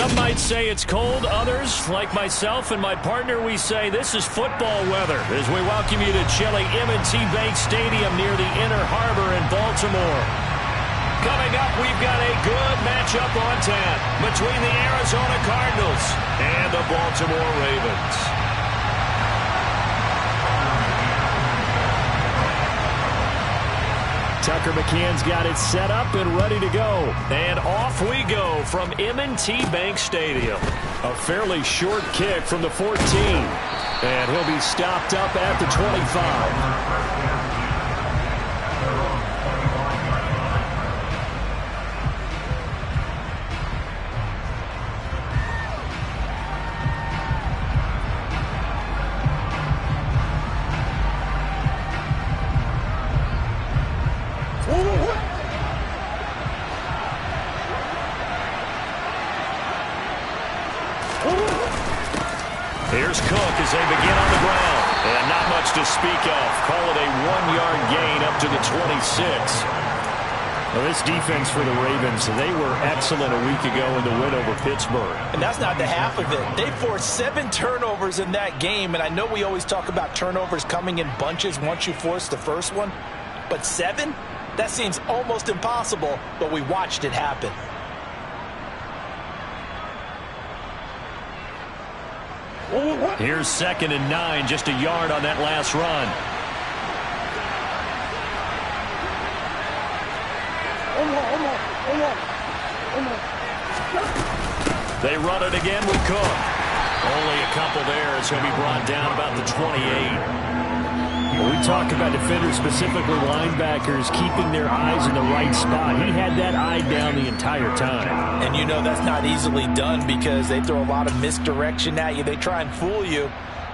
Some might say it's cold. Others, like myself and my partner, we say this is football weather as we welcome you to chilly M&T Bank Stadium near the Inner Harbor in Baltimore. Coming up, we've got a good matchup on tap between the Arizona Cardinals and the Baltimore Ravens. Tucker McCann's got it set up and ready to go. And off we go from M&T Bank Stadium. A fairly short kick from the 14. And he'll be stopped up at the 25. Here's Cook as they begin on the ground. And not much to speak of. Call it a 1-yard gain up to the 26. Well, this defense for the Ravens, they were excellent a week ago in the win over Pittsburgh. And that's not the half of it. They forced 7 turnovers in that game. And I know we always talk about turnovers coming in bunches once you force the first one. But 7? That seems almost impossible, but we watched it happen. Here's 2nd and 9, just a yard on that last run. They run it again with Cook. Only a couple there as he'll be brought down about the 28. When we talk about defenders, specifically linebackers, keeping their eyes in the right spot, he had that eye down the entire time. And you know that's not easily done because they throw a lot of misdirection at you. They try and fool you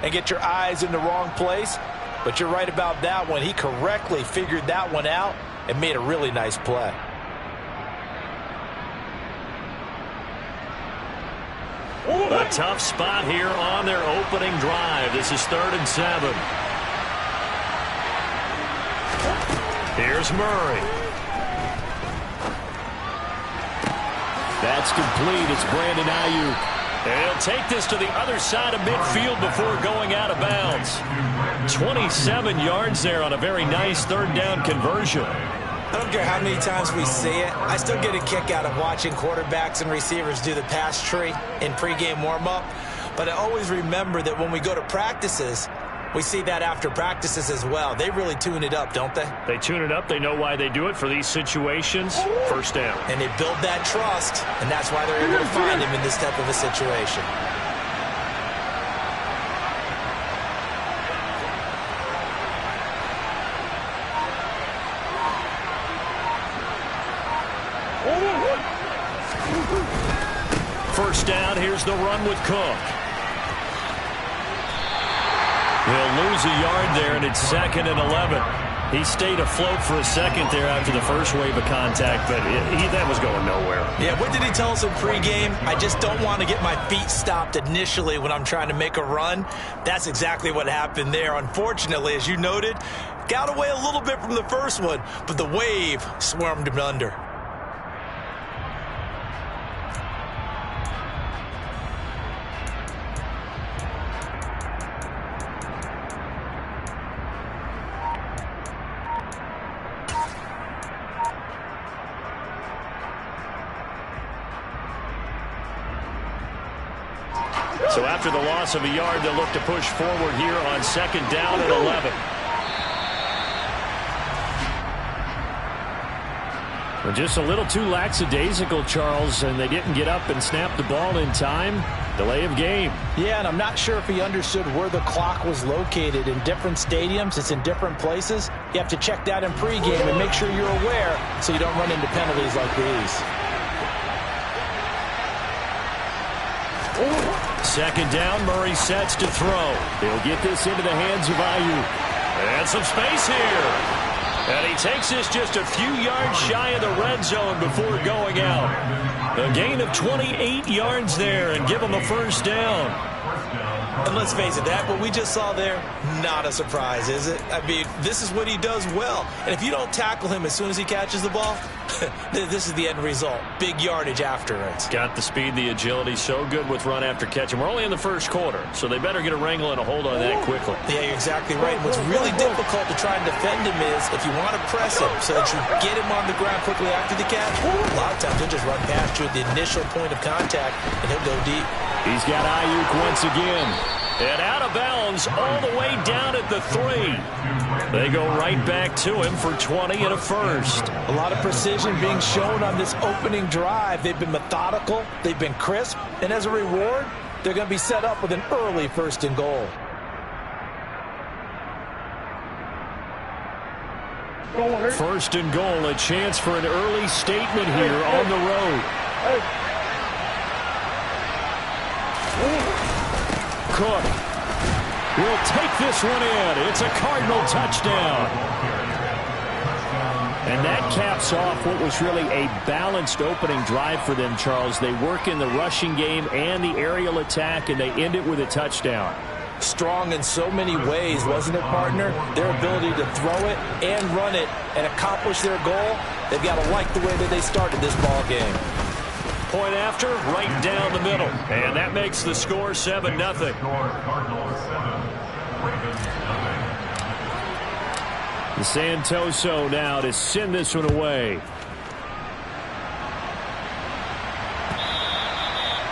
and get your eyes in the wrong place. But you're right about that one. He correctly figured that one out and made a really nice play. A tough spot here on their opening drive. This is 3rd and 7. Here's Murray. That's complete. It's Brandon Ayuk. And he'll take this to the other side of midfield before going out of bounds. 27 yards there on a very nice 3rd down conversion. I don't care how many times we see it. I still get a kick out of watching quarterbacks and receivers do the pass tree in pregame warm-up. But I always remember that when we go to practices, we see that after practices as well. They really tune it up, don't they? They tune it up. They know why they do it for these situations. 1st down. And they build that trust, and that's why they're able to find him in this type of a situation. First down, here's the run with Cook. He'll lose a yard there, and it's 2nd and 11. He stayed afloat for a second there after the first wave of contact, but that was going nowhere. Yeah, what did he tell us in pregame? I just don't want to get my feet stopped initially when I'm trying to make a run. That's exactly what happened there. Unfortunately, as you noted, got away a little bit from the first one, but the wave swarmed him under. So after the loss of a yard, they'll look to push forward here on 2nd down and 11. Well, just a little too lackadaisical, Charles, and they didn't get up and snap the ball in time. Delay of game. Yeah, and I'm not sure if he understood where the clock was located. In different stadiums, it's in different places. You have to check that in pregame and make sure you're aware so you don't run into penalties like these. 2nd down, Murray sets to throw. He'll get this into the hands of Ayuk. And some space here. And he takes this just a few yards shy of the red zone before going out. A gain of 28 yards there and give him a 1st down. And let's face it, that what we just saw there, not a surprise, is it? I mean, this is what he does well. And if you don't tackle him as soon as he catches the ball, this is the end result. Big yardage afterwards. Got the speed, the agility, so good with run after catch. And we're only in the first quarter, so they better get a wrangle and a hold on that quickly. Yeah, you're exactly right. And what's really difficult to try and defend him is if you want to press him so that you get him on the ground quickly after the catch, a lot of times he'll just run past you at the initial point of contact, and he'll go deep. He's got Ayuk once again. And out of bounds all the way down at the 3. They go right back to him for 20 and a first. A lot of precision being shown on this opening drive. They've been methodical. They've been crisp. And as a reward, they're going to be set up with an early 1st and goal. First and goal, a chance for an early statement here on the road. Cook will take this one in. It's a Cardinal touchdown. And that caps off what was really a balanced opening drive for them, Charles. They work in the rushing game and the aerial attack, and they end it with a touchdown. Strong in so many ways, wasn't it, partner? Their ability to throw it and run it and accomplish their goal, they've got to like the way that they started this ball game. Point after, right down the middle. And that makes the score 7-0. Santoso now to send this one away.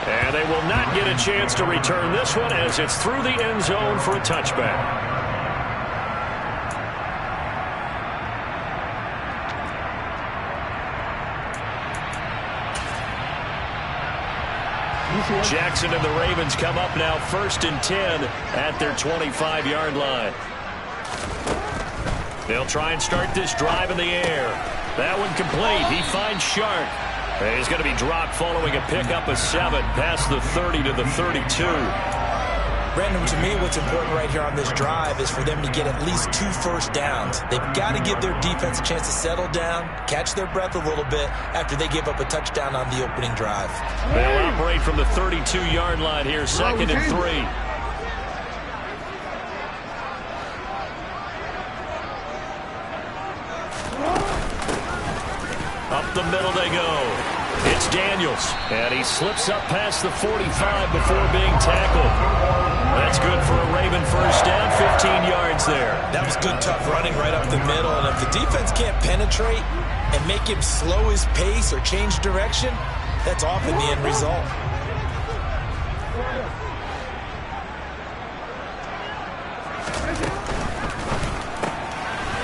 And they will not get a chance to return this one as it's through the end zone for a touchback. Jackson and the Ravens come up now 1st and 10 at their 25-yard line. They'll try and start this drive in the air. That one complete. He finds Shark. He's going to be dropped following a pickup of 7 past the 30 to the 32. Brandon, to me, what's important right here on this drive is for them to get at least 2 first downs. They've got to give their defense a chance to settle down, catch their breath a little bit after they give up a touchdown on the opening drive. They'll operate from the 32-yard line here, 2nd and 3. Up the middle they go. It's Daniels, and he slips up past the 45 before being tackled. That's good for a Raven first down, 15 yards there. That was good, tough running right up the middle, and if the defense can't penetrate and make him slow his pace or change direction, that's often the end result.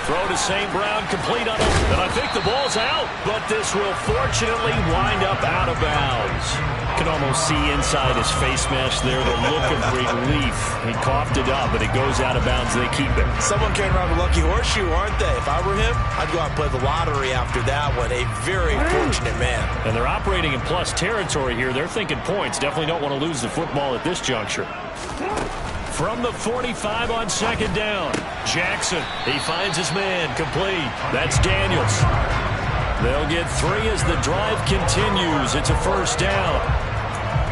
Throw to St. Brown, complete on it. And I think the ball's out, but this will fortunately wind up out of bounds. You can almost see inside his face mask there the look of relief. He coughed it up, but it goes out of bounds. They keep it. Someone carrying around a lucky horseshoe, aren't they? If I were him, I'd go out and play the lottery after that one. A very fortunate man. And they're operating in plus territory here. They're thinking points. Definitely don't want to lose the football at this juncture. From the 45 on 2nd down, Jackson, he finds his man, complete. That's Daniels. They'll get 3 as the drive continues. It's a first down.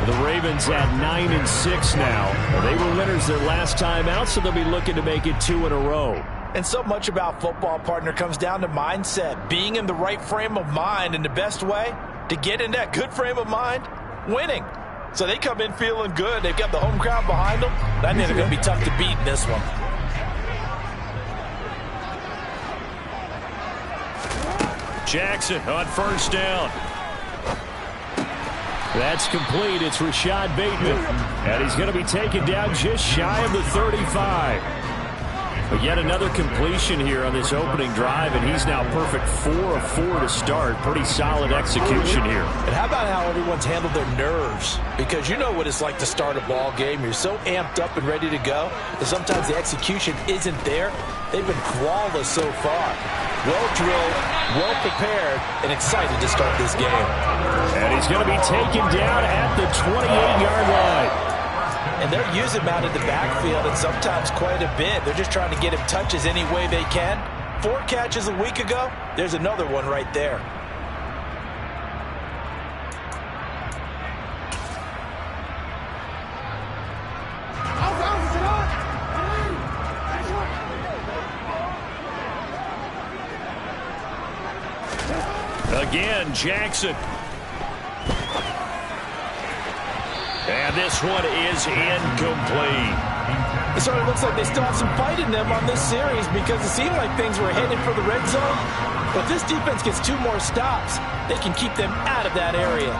The Ravens at 9-6 now. They were winners their last time out, so they'll be looking to make it 2 in a row. And so much about football, partner, comes down to mindset. Being in the right frame of mind, and the best way to get in that good frame of mind, winning. So they come in feeling good. They've got the home crowd behind them. I think they're going to be tough to beat in this one. Jackson on first down. That's complete. It's Rashad Bateman. And he's going to be taken down just shy of the 35. But yet another completion here on this opening drive, and he's now perfect 4 of 4 to start. Pretty solid execution here. And how about how everyone's handled their nerves? Because you know what it's like to start a ball game. You're so amped up and ready to go that sometimes the execution isn't there. They've been flawless so far. Well drilled, well prepared, and excited to start this game. And he's going to be taken down at the 28-yard line. And they're using him out in the backfield, and sometimes quite a bit. They're just trying to get him touches any way they can. 4 catches a week ago. There's another one right there. Again, Jackson. And this one is incomplete. It sort of looks like they still have some fight in them on this series because it seemed like things were headed for the red zone. But this defense gets 2 more stops. They can keep them out of that area.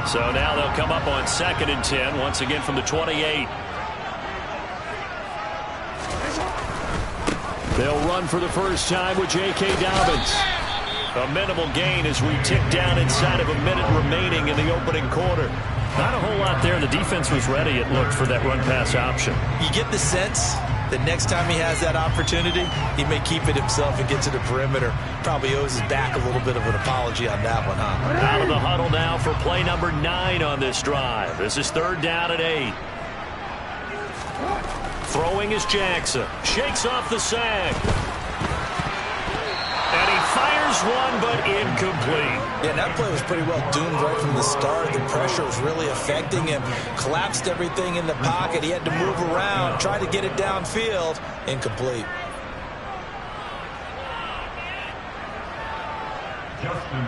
So now they'll come up on 2nd and 10, once again from the 28. They'll run for the first time with J.K. Dobbins. A minimal gain as we tick down inside of a minute remaining in the opening quarter. Not a whole lot there. The defense was ready, it looked, for that run-pass option. You get the sense that next time he has that opportunity, he may keep it himself and get to the perimeter. Probably owes his back a little bit of an apology on that one, huh? Out of the huddle now for play number 9 on this drive. This is 3rd down and 8. Throwing is Jackson. Shakes off the sag. And he fires one, but incomplete. Yeah, that play was pretty well doomed right from the start. The pressure was really affecting him. Collapsed everything in the pocket. He had to move around, try to get it downfield. Incomplete.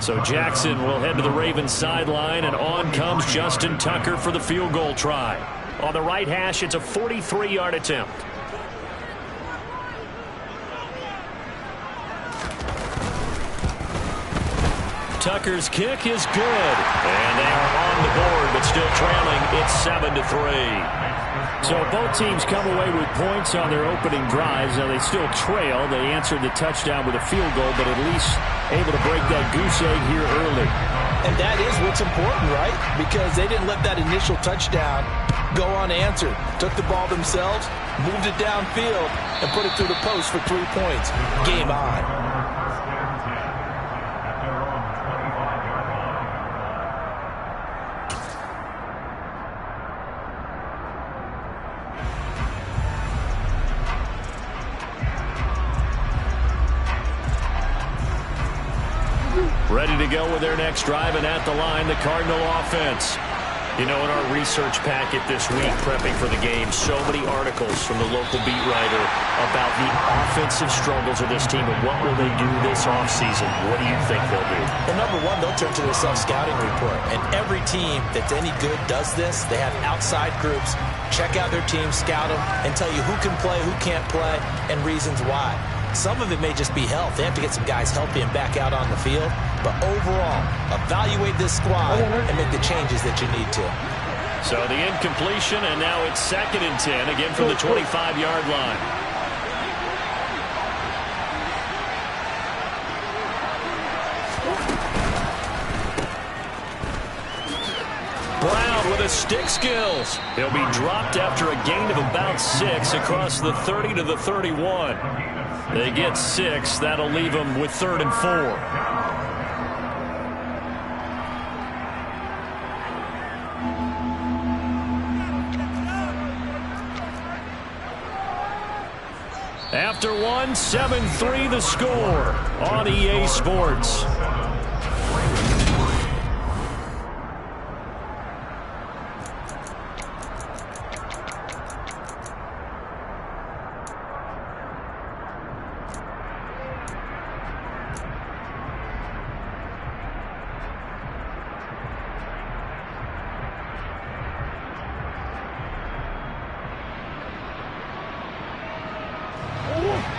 So Jackson will head to the Ravens sideline, and on comes Justin Tucker for the field goal try. On the right hash, it's a 43-yard attempt. Tucker's kick is good. And they are on the board, but still trailing. It's 7-3. So both teams come away with points on their opening drives. Now they still trail. They answered the touchdown with a field goal, but at least able to break that goose egg here early. And that is what's important, right? Because they didn't let that initial touchdown go unanswered. Took the ball themselves, moved it downfield, and put it through the post for 3 points. Game on. Ready to go with their next drive, and at the line, the Cardinal offense. You know, in our research packet this week, prepping for the game, so many articles from the local beat writer about the offensive struggles of this team and what will they do this offseason. What do you think they'll do? Well, number one, they'll turn to their self-scouting report. And every team that's any good does this. They have outside groups. Check out their team, scout them, and tell you who can play, who can't play, and reasons why. Some of it may just be health. They have to get some guys healthy and back out on the field. But overall, evaluate this squad and make the changes that you need to. So the incompletion, and now it's 2nd and 10, again from the 25-yard line. Brown with a stick skills. He'll be dropped after a gain of about 6 across the 30 to the 31. They get 6. That'll leave them with 3rd and 4. After 1, 7-3 the score on EA Sports.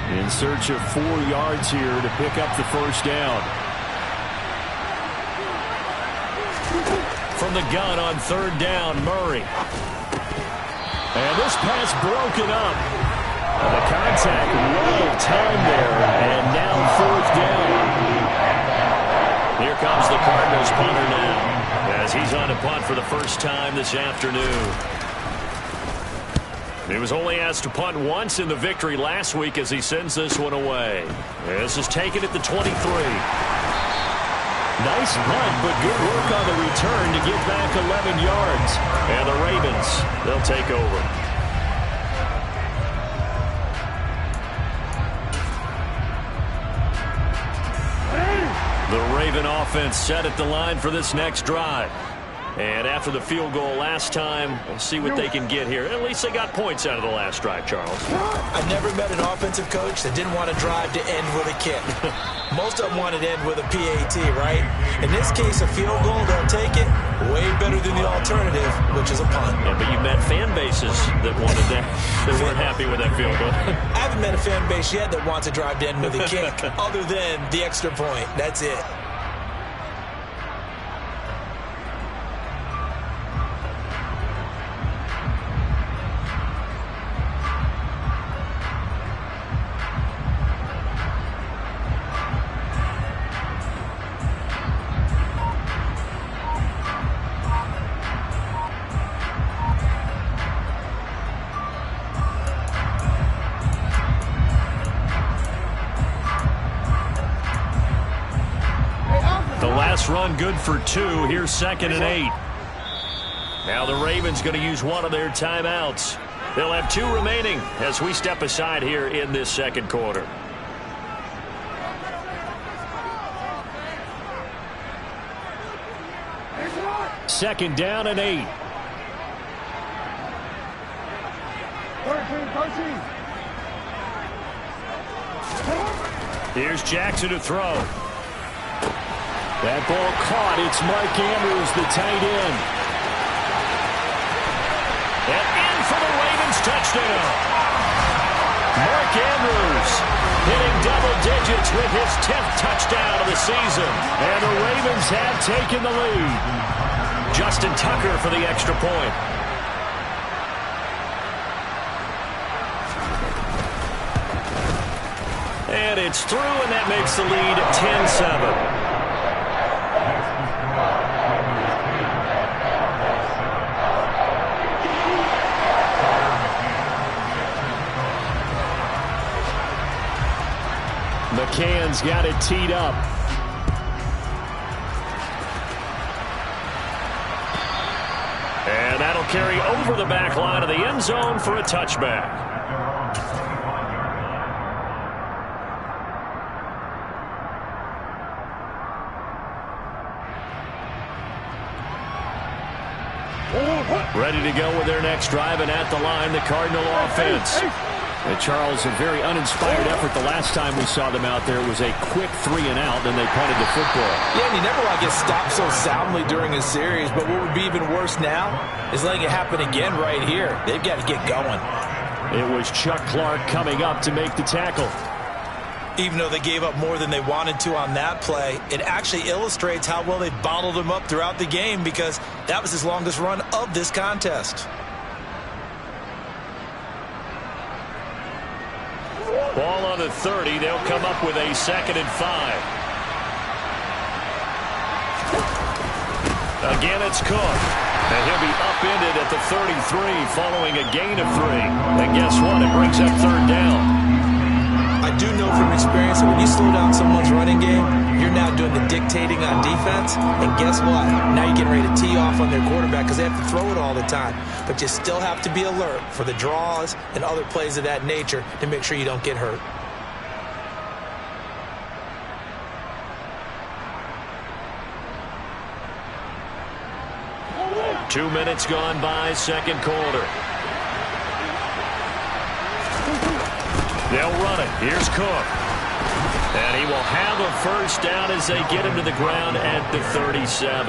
In search of 4 yards here to pick up the first down. From the gun on 3rd down, Murray. And this pass broken up. And the contact well timed there. And now 4th down. Here comes the Cardinals punter now, as he's on to punt for the first time this afternoon. He was only asked to punt once in the victory last week as he sends this one away. This is taken at the 23. Nice punt, but good work on the return to get back 11 yards. And the Ravens, they'll take over. The Raven offense set at the line for this next drive. And after the field goal last time, we'll see what they can get here. At least they got points out of the last drive, Charles. I never met an offensive coach that didn't want to drive to end with a kick. Most of them wanted to end with a PAT, right? In this case, a field goal, they'll take it. Way better than the alternative, which is a punt. Yeah, but you met fan bases that wanted that, that weren't happy with that field goal. I haven't met a fan base yet that wants to drive to end with a kick, other than the extra point. That's it. Run good for 2. Here's 2nd and 8. Now the Ravens going to use one of their timeouts. They'll have 2 remaining as we step aside here in this second quarter. Second down and 8. Here's Jackson to throw. That ball caught. It's Mark Andrews, the tight end. And in for the Ravens touchdown. Mark Andrews hitting double digits with his 10th touchdown of the season. And the Ravens have taken the lead. Justin Tucker for the extra point. And it's through, and that makes the lead 10-7. McCann's got it teed up. And that'll carry over the back line of the end zone for a touchback. Ready to go with their next drive, and at the line, the Cardinal offense. Charles, a very uninspired effort the last time we saw them out there. It was a quick 3 and out, then they punted the football. Yeah, and you never want to get stopped so soundly during a series, but what would be even worse now is letting it happen again right here. They've got to get going. It was Chuck Clark coming up to make the tackle. Even though they gave up more than they wanted to on that play, it actually illustrates how well they bottled him up throughout the game, because that was his longest run of this contest. Ball on the 30. They'll come up with a 2nd and 5. Again, it's Cook. And he'll be upended at the 33 following a gain of 3. And guess what? It brings up 3rd down. I do know from experience that when you slow down someone's running game, you're now doing the dictating on defense. And guess what? Now you're getting ready to tee off on their quarterback because they have to throw it all the time. But you still have to be alert for the draws and other plays of that nature to make sure you don't get hurt. Two minutes gone by, second quarter. They'll run it. Here's Cook. And he will have a first down as they get him to the ground at the 37.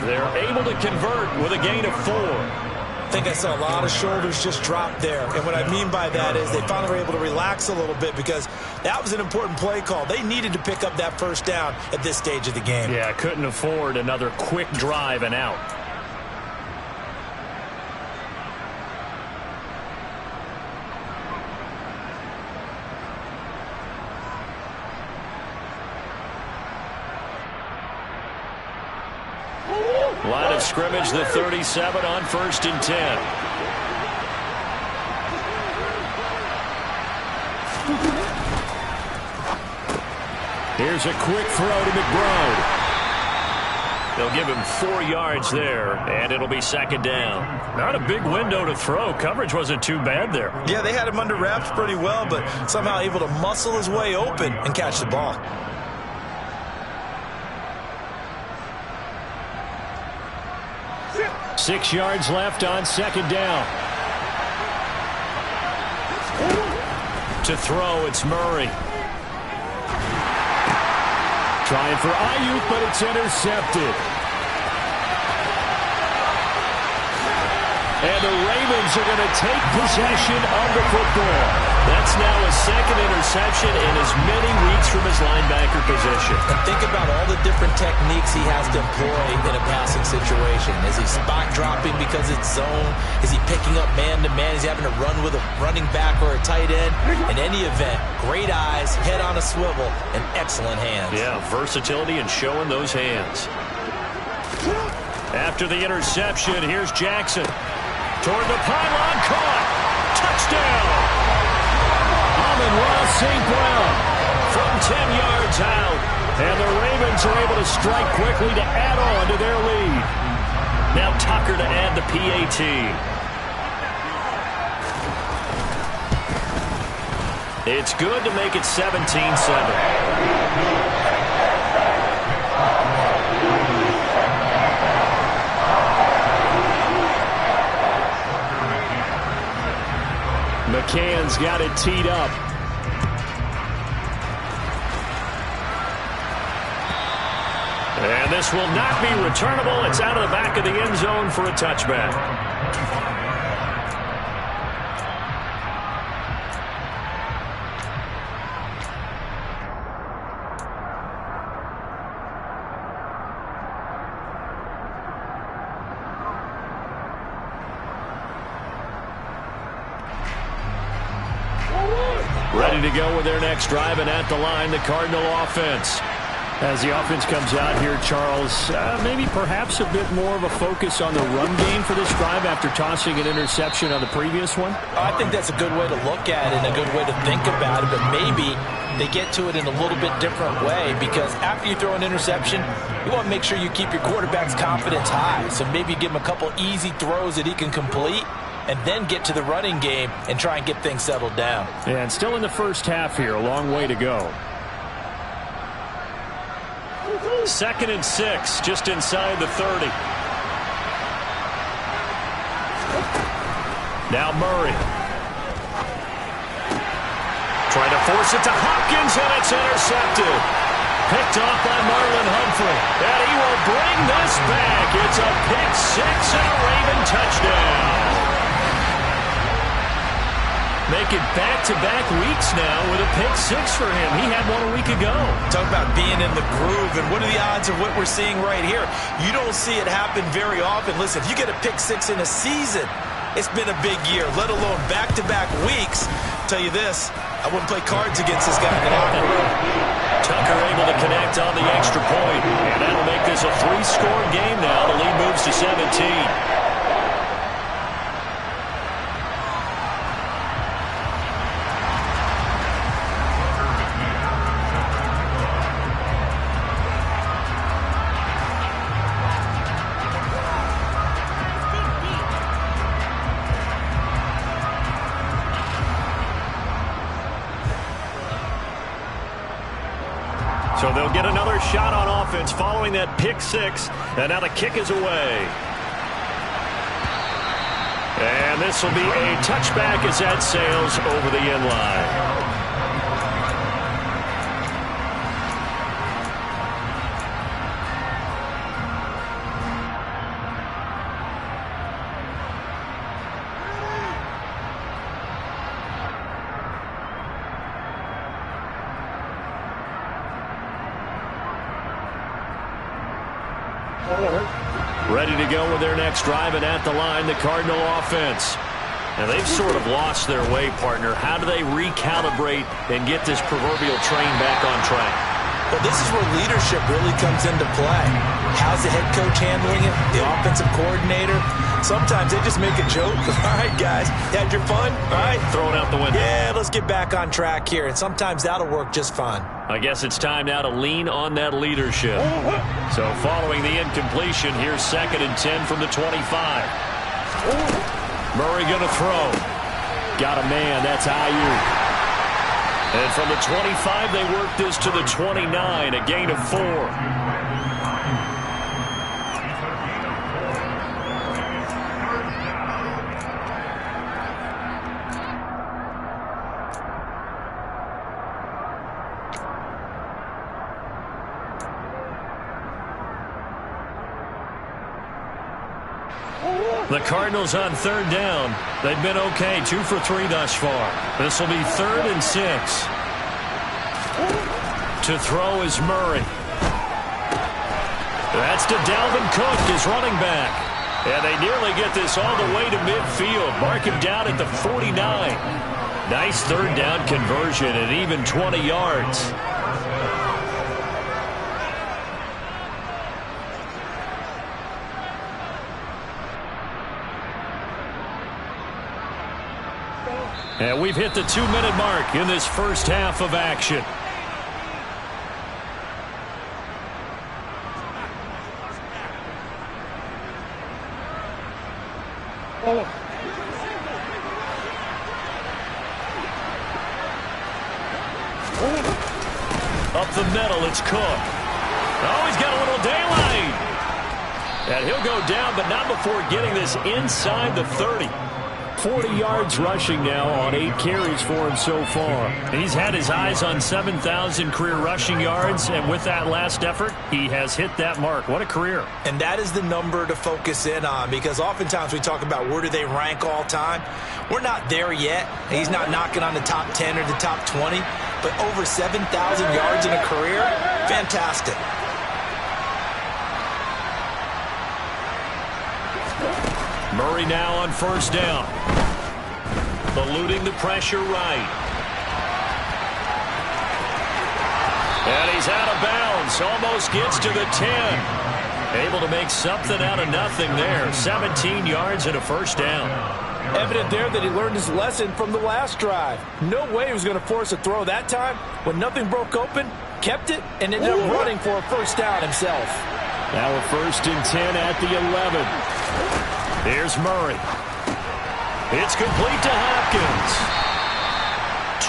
They're able to convert with a gain of 4. I think I saw a lot of shoulders just drop there. And what I mean by that is they finally were able to relax a little bit, because that was an important play call. They needed to pick up that first down at this stage of the game. Yeah, couldn't afford another quick drive and out. Line of scrimmage, the 37 on 1st and 10. Here's a quick throw to McBride. They'll give him 4 yards there, and it'll be 2nd down. Not a big window to throw. Coverage wasn't too bad there. Yeah, they had him under wraps pretty well, but somehow able to muscle his way open and catch the ball. 6 yards left on second down. To throw, it's Murray. Trying for Ayuk, but it's intercepted. And the Ravens are going to take possession of the football. That's now his second interception in as many weeks from his linebacker position. And think about all the different techniques he has to employ in a passing situation. Is he spot dropping because it's zone? Is he picking up man-to-man? Is he having to run with a running back or a tight end? In any event, great eyes, head on a swivel, and excellent hands. Yeah, versatility and showing those hands. After the interception, here's Jackson. Toward the pylon, caught. Touchdown. Amon-Ra St. Brown from 10 yards out. And the Ravens are able to strike quickly to add on to their lead. Now Tucker to add the PAT. It's good to make it 17-7. McCann's got it teed up. And this will not be returnable. It's out of the back of the end zone for a touchback. Ready to go with their next drive, and at the line, the Cardinal offense. As the offense comes out here, Charles, maybe perhaps a bit more of a focus on the run game for this drive after tossing an interception on the previous one? I think that's a good way to look at it and a good way to think about it, but maybe they get to it in a little bit different way, because after you throw an interception, you want to make sure you keep your quarterback's confidence high. So maybe give him a couple easy throws that he can complete, and then get to the running game and try and get things settled down. And still in the first half here, a long way to go. 2nd and 6, just inside the 30. Now Murray. Trying to force it to Hopkins, and it's intercepted. Picked off by Marlon Humphrey. And he will bring this back. It's a pick six and a Raven touchdown. Making back-to-back weeks now with a pick six for him. He had one a week ago. Talk about being in the groove, and what are the odds of what we're seeing right here? You don't see it happen very often. Listen, if you get a pick six in a season, it's been a big year, let alone back-to-back weeks. I'll tell you this, I wouldn't play cards against this guy in the locker room. Tucker able to connect on the extra point, and that'll make this a 3-score game now. The lead moves to 17. So they'll get another shot on offense following that pick six. And now the kick is away. And this will be a touchback as that sails over the end line. Ready to go with their next drive, and at the line, the Cardinal offense. And they've sort of lost their way, partner. How do they recalibrate and get this proverbial train back on track? Well, this is where leadership really comes into play. How's the head coach handling it? The offensive coordinator? Sometimes they just make a joke. All right, guys, you had your fun? All right. Throw it out the window. Yeah, let's get back on track here. And sometimes that'll work just fine. I guess it's time now to lean on that leadership. So following the incompletion, here's 2nd and 10 from the 25. Murray going to throw. Got a man. That's Ayuk. And from the 25, they work this to the 29, a gain of 4. The Cardinals on third down. They've been okay, 2 for 3 thus far. This will be 3rd and 6. To throw is Murray. That's to Dalvin Cook, his running back. And they nearly get this all the way to midfield. Mark him down at the 49. Nice third down conversion and even 20 yards. And we've hit the 2-minute mark in this first half of action. Up the middle, it's Cook. Oh, he's got a little daylight. And he'll go down, but not before getting this inside the 30. 40 yards rushing now on 8 carries for him so far. He's had his eyes on 7,000 career rushing yards, and with that last effort, he has hit that mark. What a career. And that is the number to focus in on, because oftentimes we talk about where do they rank all time. We're not there yet. He's not knocking on the top 10 or the top 20, but over 7,000 yards in a career, fantastic. Murray now on first down. Eluding the pressure right. And he's out of bounds. Almost gets to the 10. Able to make something out of nothing there. 17 yards and a first down. Evident there that he learned his lesson from the last drive. No way he was going to force a throw that time. When nothing broke open, kept it, and ended up running for a first down himself. Now a 1st and 10 at the 11. Here's Murray. It's complete to Hopkins.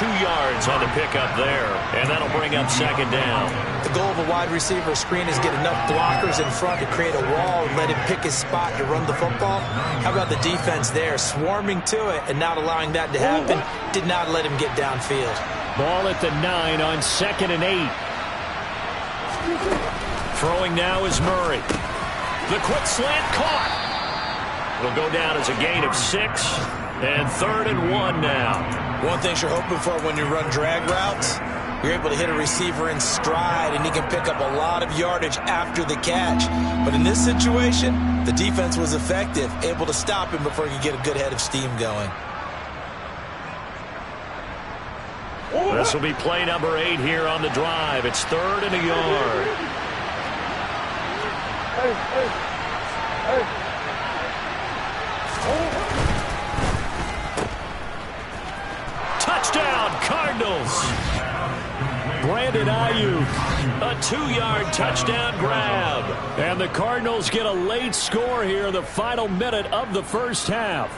2 yards on the pickup there, and that'll bring up 2nd down. The goal of a wide receiver screen is get enough blockers in front to create a wall and let him pick his spot to run the football. How about the defense there, swarming to it and not allowing that to happen? Did not let him get downfield. Ball at the 9 on 2nd and 8. Throwing now is Murray. The quick slant caught. It'll go down as a gain of 6, and 3rd and 1 now. One thing you're hoping for when you run drag routes, you're able to hit a receiver in stride, and he can pick up a lot of yardage after the catch. But in this situation, the defense was effective, able to stop him before he could get a good head of steam going. This will be play number 8 here on the drive. It's 3rd and a yard. Touchdown, Cardinals. Brandon Ayuk, a 2-yard touchdown grab. And the Cardinals get a late score here in the final minute of the first half.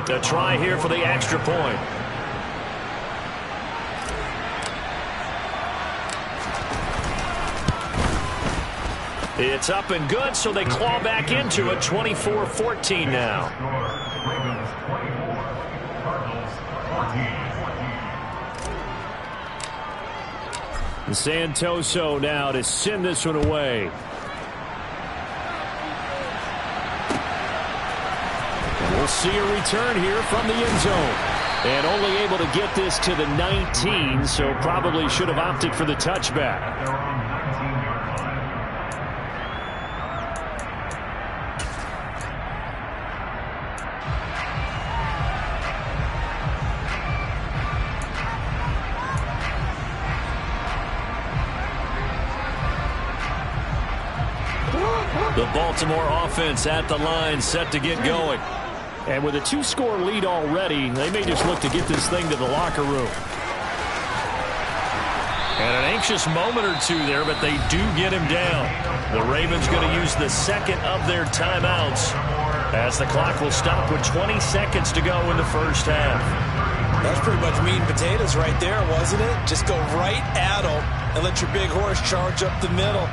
A try here for the extra point. It's up and good, so they claw back into it. 24-14 now. Santoso now to send this one away. And we'll see a return here from the end zone. And only able to get this to the 19, so probably should have opted for the touchback. The Baltimore offense at the line, set to get going. And with a 2-score lead already, they may just look to get this thing to the locker room. And an anxious moment or two there, but they do get him down. The Ravens going to use the second of their timeouts as the clock will stop with 20 seconds to go in the first half. That's pretty much meat and potatoes right there, wasn't it? Just go right at them and let your big horse charge up the middle.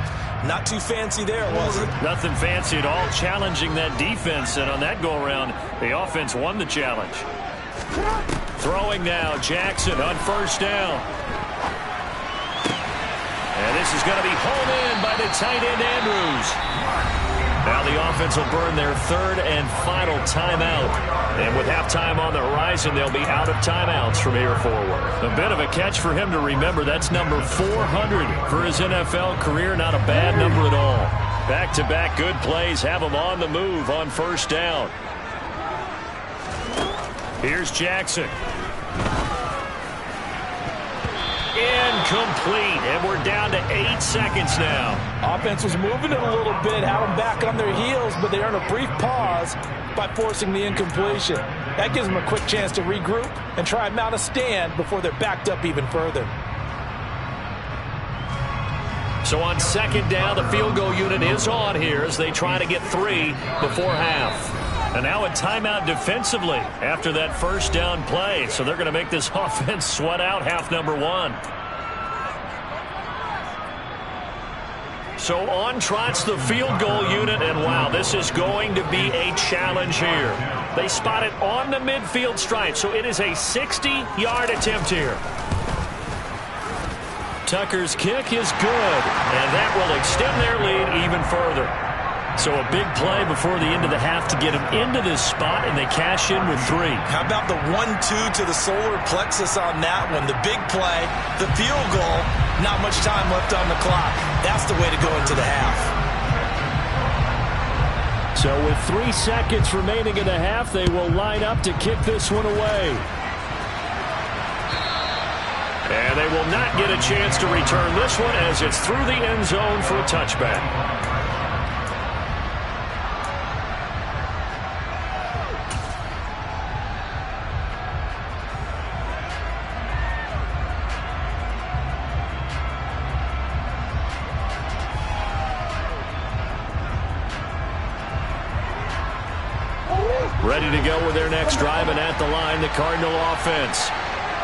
Not too fancy there, was it? Nothing fancy at all, challenging that defense, and on that go-around, the offense won the challenge. Throwing now, Jackson on first down. And this is going to be home in by the tight end, Andrews. Now the offense will burn their third and final timeout. And with halftime on the horizon, they'll be out of timeouts from here forward. A bit of a catch for him to remember. That's number 400 for his NFL career. Not a bad number at all. Back-to-back good plays have him on the move on first down. Here's Jackson. Incomplete, and we're down to 8 seconds now. Offense was moving it a little bit, had them back on their heels, but they earned a brief pause by forcing the incompletion. That gives them a quick chance to regroup and try and mount a stand before they're backed up even further. So on second down, the field goal unit is on here as they try to get 3 before half. And now a timeout defensively after that first down play. So they're going to make this offense sweat out half number 1. So on trots the field goal unit, and wow, this is going to be a challenge here. They spot it on the midfield stripe, so it is a 60-yard attempt here. Tucker's kick is good, and that will extend their lead even further. So a big play before the end of the half to get them into this spot, and they cash in with 3. How about the 1-2 to the solar plexus on that one? The big play, the field goal, not much time left on the clock. That's the way to go into the half. So with 3 seconds remaining in the half, they will line up to kick this one away. And they will not get a chance to return this one as it's through the end zone for a touchback. Ready to go with their next drive, and at the line, the Cardinal offense.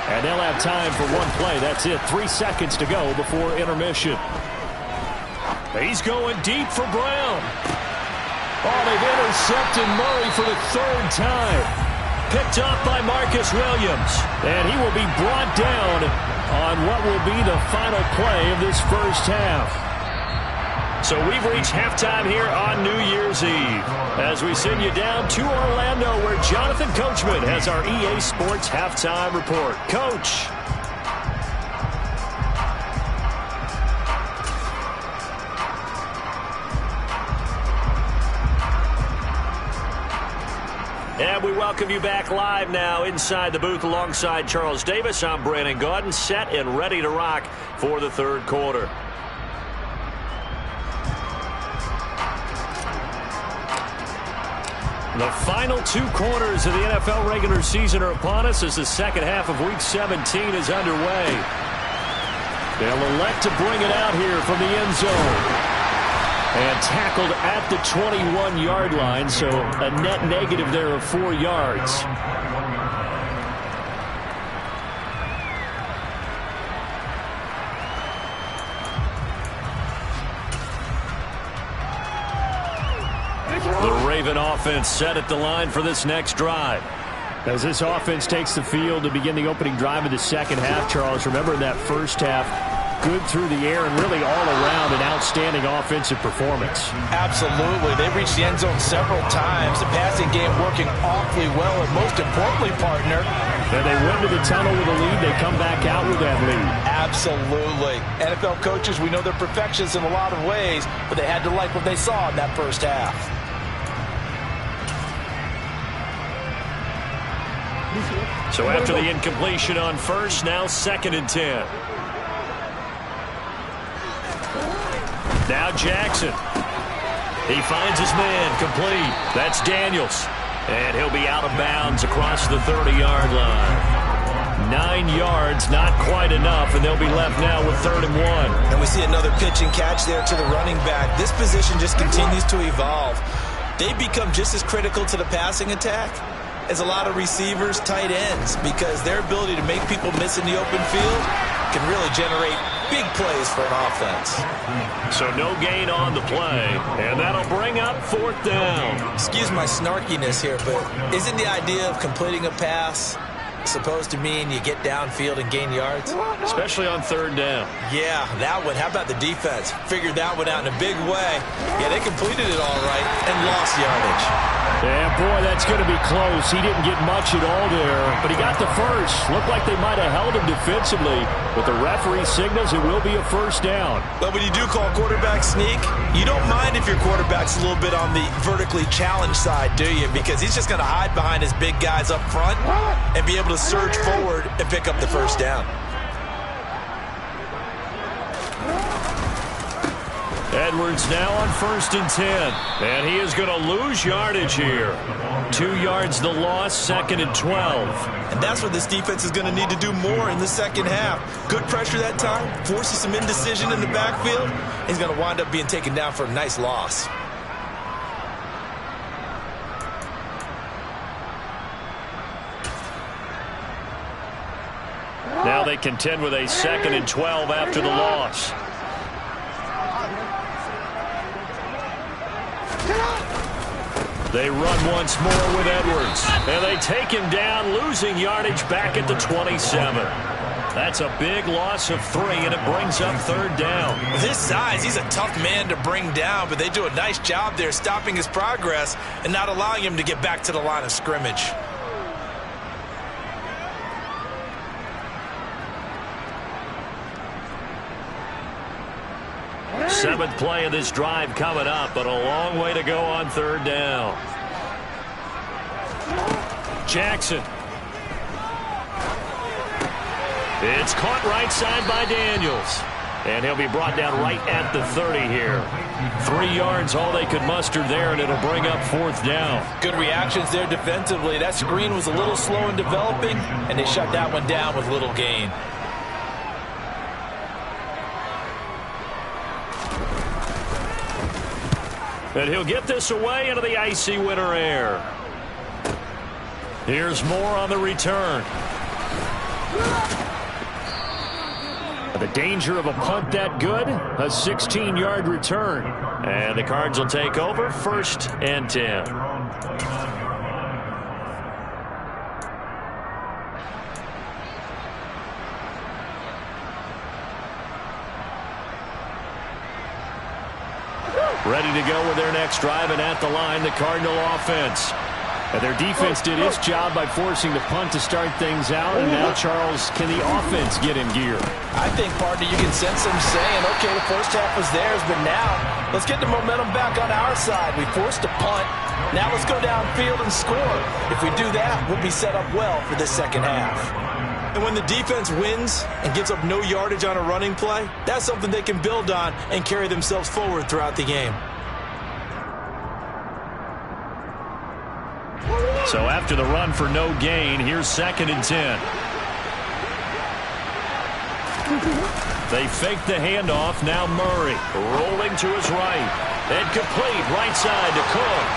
And they'll have time for one play. That's it. 3 seconds to go before intermission. He's going deep for Brown. Oh, they've intercepted Murray for the 3rd time. Picked up by Marcus Williams. And he will be brought down on what will be the final play of this first half. So we've reached halftime here on New Year's Eve as we send you down to Orlando where Jonathan Coachman has our EA Sports Halftime Report. Coach. And we welcome you back live now inside the booth alongside Charles Davis. I'm Brandon Gaudin, set and ready to rock for the 3rd quarter. The final 2 quarters of the NFL regular season are upon us as the second half of Week 17 is underway. They'll elect to bring it out here from the end zone. And tackled at the 21-yard line, so a net negative there of 4 yards. The Raven offense set at the line for this next drive. As this offense takes the field to begin the opening drive of the second half, Charles, remember in that first half, good through the air and really all around an outstanding offensive performance. Absolutely. They reached the end zone several times. The passing game working awfully well, and most importantly, partner. And they went to the tunnel with a lead. They come back out with that lead. Absolutely. NFL coaches, we know they're perfectionists in a lot of ways, but they had to like what they saw in that first half. So after the incompletion on first, now 2nd and 10. Now Jackson. He finds his man complete. That's Daniels. And he'll be out of bounds across the 30-yard line. 9 yards, not quite enough, and they'll be left now with 3rd and 1. And we see another pitch and catch there to the running back. This position just continues to evolve. They become just as critical to the passing attack as a lot of receivers, tight ends, because their ability to make people miss in the open field can really generate big plays for an offense. So no gain on the play, and that'll bring up 4th down. Excuse my snarkiness here, but isn't the idea of completing a pass supposed to mean you get downfield and gain yards? Especially on third down. Yeah, that one. How about the defense? Figured that one out in a big way. Yeah, they completed it all right and lost yardage. Yeah, boy, that's going to be close. He didn't get much at all there, but he got the first. Looked like they might have held him defensively, but the referee signals it will be a first down. But when you do call quarterback sneak, you don't mind if your quarterback's a little bit on the vertically challenged side, do you? Because he's just going to hide behind his big guys up front and be able to surge forward and pick up the first down. Edwards now on 1st and 10. And he is going to lose yardage here. 2 yards the loss, 2nd and 12. And that's what this defense is going to need to do more in the second half. Good pressure that time, forces some indecision in the backfield. He's going to wind up being taken down for a nice loss. Now they contend with a 2nd and 12 after the loss. They run once more with Edwards. And they take him down, losing yardage back at the 27. That's a big loss of 3, and it brings up 3rd down. With his size, he's a tough man to bring down, but they do a nice job there stopping his progress and not allowing him to get back to the line of scrimmage. Seventh play of this drive coming up, but a long way to go on 3rd down. Jackson. It's caught right side by Daniels. And he'll be brought down right at the 30 here. 3 yards, all they could muster there, and it'll bring up 4th down. Good reactions there defensively. That screen was a little slow in developing, and they shut that one down with little gain. And he'll get this away into the icy winter air. Here's Moore on the return. The danger of a punt that good, a 16-yard return. And the Cards will take over, 1st and 10. Ready to go with their next drive, and at the line, the Cardinal offense. And their defense did its job by forcing the punt to start things out, and now, Charles, can the offense get in gear? I think, partner, you can sense them saying, okay, the first half was theirs, but now let's get the momentum back on our side. We forced a punt. Now let's go downfield and score. If we do that, we'll be set up well for this second half. And when the defense wins and gives up no yardage on a running play, that's something they can build on and carry themselves forward throughout the game. So after the run for no gain, here's 2nd and 10. They fake the handoff. Now Murray rolling to his right. And complete right side to Cook.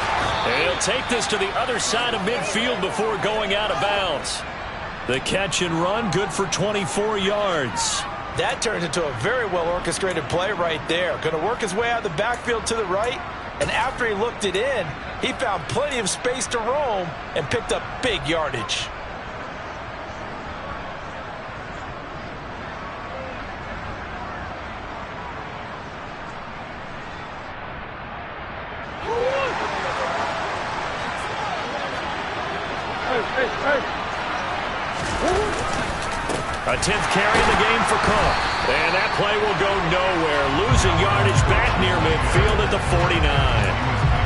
And he'll take this to the other side of midfield before going out of bounds. The catch and run, good for 24 yards. That turns into a very well-orchestrated play right there. Going to work his way out of the backfield to the right. And after he looked it in, he found plenty of space to roam and picked up big yardage. A 10th carry in the game for Cook. And that play will go nowhere. Losing yardage back near midfield at the 49.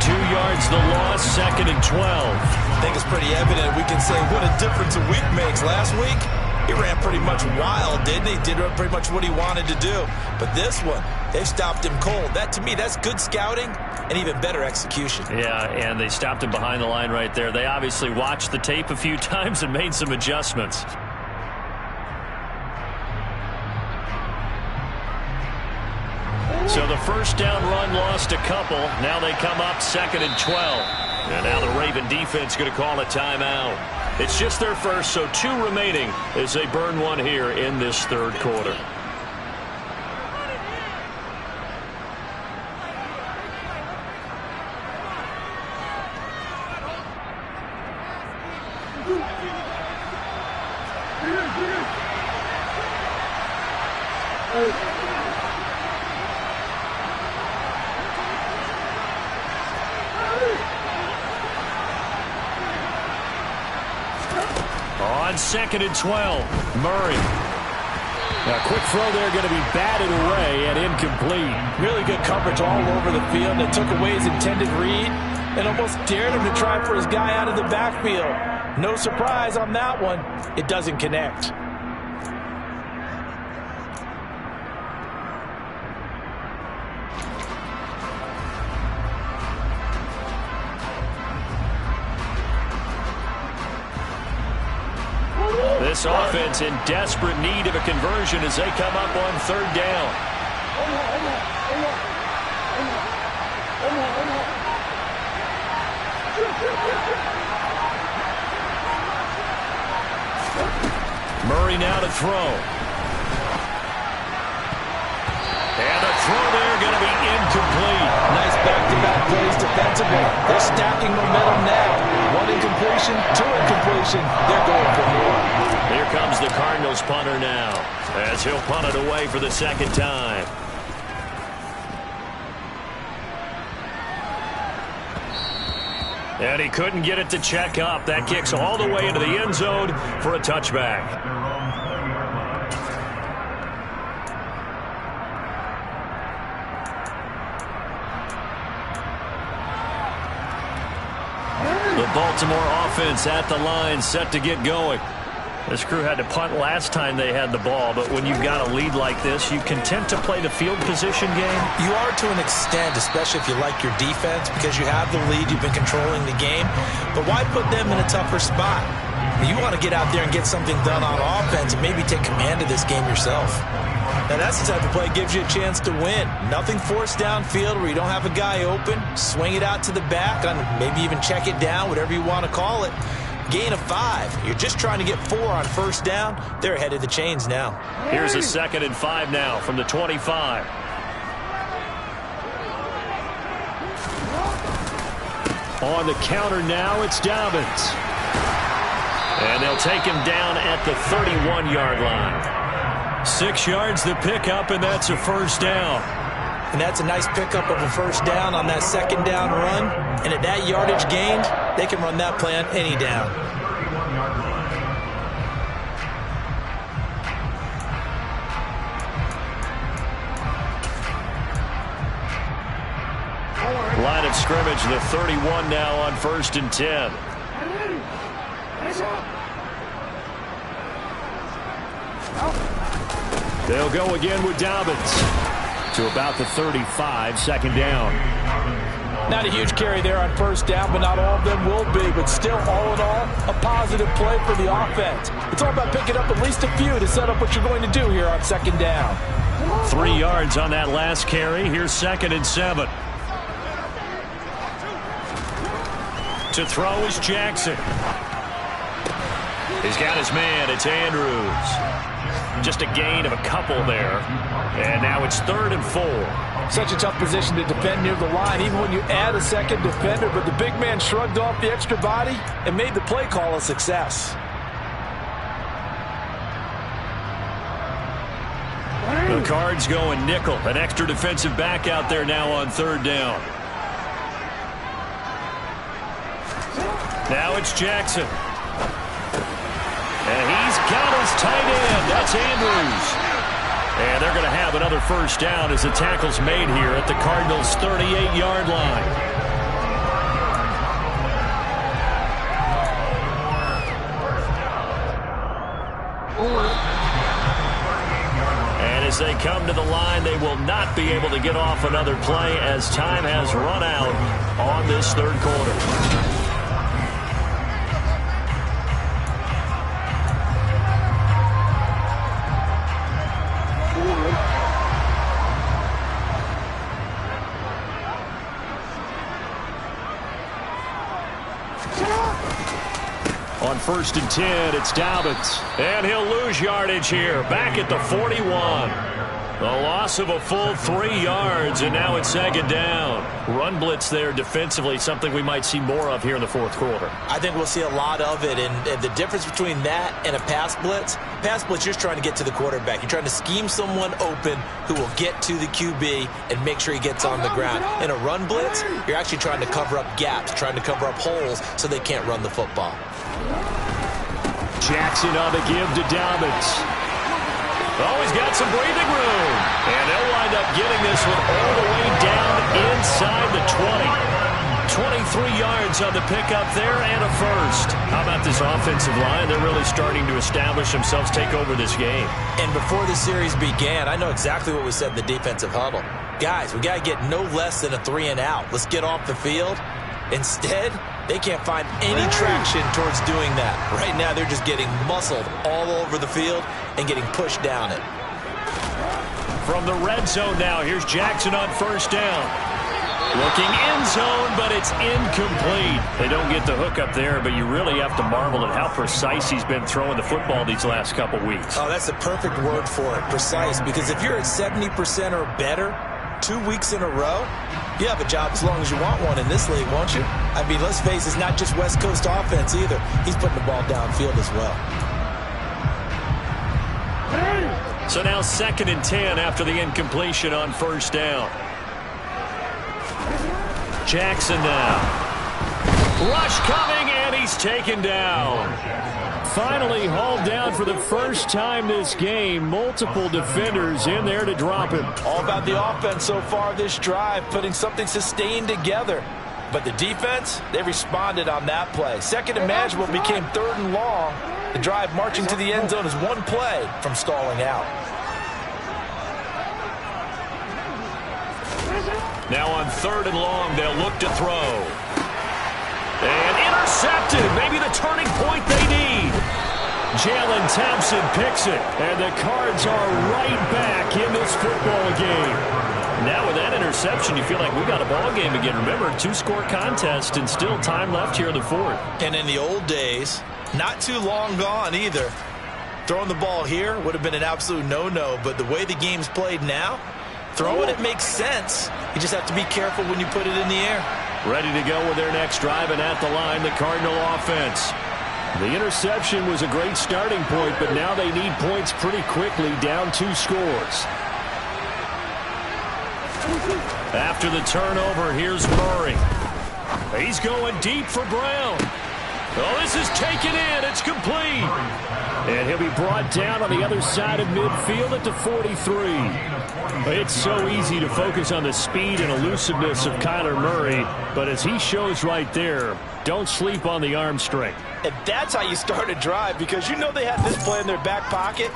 2 yards the loss, 2nd and 12. I think it's pretty evident. We can say what a difference a week makes. Last week, he ran pretty much wild, didn't he? Did pretty much what he wanted to do. But this one, they stopped him cold. That, to me, that's good scouting and even better execution. Yeah, and they stopped him behind the line right there. They obviously watched the tape a few times and made some adjustments. So the first down run lost a couple. Now they come up 2nd and 12. And now the Raven defense going to call a timeout. It's just their first, so 2 remaining as they burn one here in this 3rd quarter. On 2nd and 12, Murray. A quick throw there, going to be batted away and incomplete. Really good coverage all over the field. They took away his intended read and almost dared him to try for his guy out of the backfield. No surprise on that one. It doesn't connect. This offense in desperate need of a conversion as they come up on 3rd down. Murray now to throw. And the throw there going to be incomplete. Nice back-to-back plays defensively. They're stacking momentum now. 1 incompletion, 2 incompletion. They're going for more. Here comes the Cardinals punter now as he'll punt it away for the 2nd time. And he couldn't get it to check up. That kicks all the way into the end zone for a touchback. The Baltimore offense at the line, set to get going. This crew had to punt last time they had the ball, but when you've got a lead like this, you content to play the field position game? You are to an extent, especially if you like your defense, because you have the lead, you've been controlling the game. But why put them in a tougher spot? You want to get out there and get something done on offense and maybe take command of this game yourself. Now, that's the type of play that gives you a chance to win. Nothing forced downfield where you don't have a guy open. Swing it out to the back, maybe even check it down, whatever you want to call it. Gain of 5. You're just trying to get 4 on 1st down. They're ahead of the chains now. Here's a 2nd and 5 now from the 25. On the counter now, it's Dobbins. And they'll take him down at the 31-yard line. 6 yards the pickup, and that's a 1st down. And that's a nice pickup of a 1st down on that 2nd down run. And at that yardage gained, they can run that play on any down. Line of scrimmage, the 31 now on 1st and 10. They'll go again with Dobbins to about the 35, 2nd down. Not a huge carry there on 1st down, but not all of them will be. But still, all in all, a positive play for the offense. It's all about picking up at least a few to set up what you're going to do here on 2nd down. 3 yards on that last carry. Here's 2nd and 7. To throw is Jackson. He's got his man. It's Andrews. Just a gain of a couple there. And now it's 3rd and 4. Such a tough position to defend near the line, even when you add a 2nd defender. But the big man shrugged off the extra body and made the play call a success. The Cards going nickel. An extra defensive back out there now on 3rd down. Now it's Jackson. And he's got his tight end. That's Andrews. And they're going to have another 1st down as the tackle's made here at the Cardinals' 38-yard line. And as they come to the line, they will not be able to get off another play as time has run out on this 3rd quarter. On 1st and 10, it's Dobbins. And he'll lose yardage here, back at the 41. A loss of a full 3 yards, and now it's second down. Run blitz there defensively, something we might see more of here in the fourth quarter. I think we'll see a lot of it, and the difference between that and a pass blitz, you're trying to get to the quarterback. You're trying to scheme someone open who will get to the QB and make sure he gets on the ground. In a run blitz, you're actually trying to cover up gaps, trying to cover up holes so they can't run the football. Jackson on the give to Dobbins. Oh, he's got some breathing room. And they'll wind up getting this one all the way down inside the 20. 23 yards on the pickup there and a first. How about this offensive line? They're really starting to establish themselves, take over this game. And before the series began, I know exactly what we said in the defensive huddle. Guys, we got to get no less than a 3 and out. Let's get off the field. Instead, they can't find any traction towards doing that. Right now, they're just getting muscled all over the field and getting pushed down it. From the red zone now, here's Jackson on first down. Looking end zone, but it's incomplete. They don't get the hook up there, but you really have to marvel at how precise he's been throwing the football these last couple weeks. Oh, that's the perfect word for it, precise, because if you're at 70% or better 2 weeks in a row, you have a job as long as you want one in this league, won't you? I mean, let's face it, it's not just West Coast offense either. He's putting the ball downfield as well. So now 2nd and 10 after the incompletion on first down. Jackson now. Rush coming, and he's taken down. Finally hauled down for the first time this game. Multiple defenders in there to drop him. All about the offense so far this drive, putting something sustained together. But the defense, they responded on that play. Second and manageable became 3rd and long. The drive marching to the end zone is one play from stalling out. Now on 3rd and long, they'll look to throw. And intercepted. Maybe the turning point they need. Jalen Thompson picks it. And the Cards are right back in this football game. Now with that interception, you feel like we got a ball game again. Remember, 2-score contest and still time left here in the 4th. And in the old days, not too long gone either, throwing the ball here would have been an absolute no-no. But the way the game's played now, throwing it makes sense. You just have to be careful when you put it in the air. Ready to go with their next drive, and at the line, the Cardinal offense. The interception was a great starting point, but now they need points pretty quickly, down 2 scores. After the turnover, here's Murray. He's going deep for Brown. Oh, this is taken in. It's complete. And he'll be brought down on the other side of midfield at the 43. It's so easy to focus on the speed and elusiveness of Kyler Murray, but as he shows right there, don't sleep on the arm strength. And that's how you start a drive, because you know they had this play in their back pocket,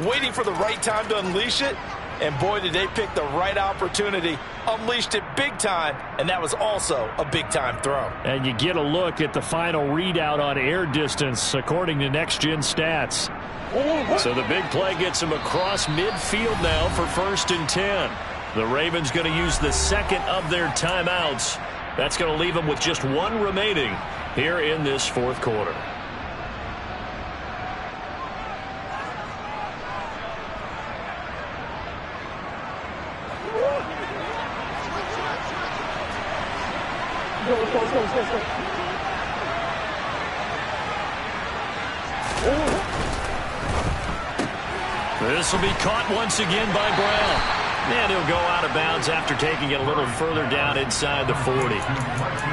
waiting for the right time to unleash it. And boy, did they pick the right opportunity, unleashed it big time, and that was also a big-time throw. And you get a look at the final readout on air distance, according to Next Gen Stats. So the big play gets him across midfield now for 1st and 10. The Ravens going to use the 2nd of their timeouts. That's going to leave them with just 1 remaining here in this 4th quarter. This will be caught once again by Brown. And he'll go out of bounds after taking it a little further down inside the 40.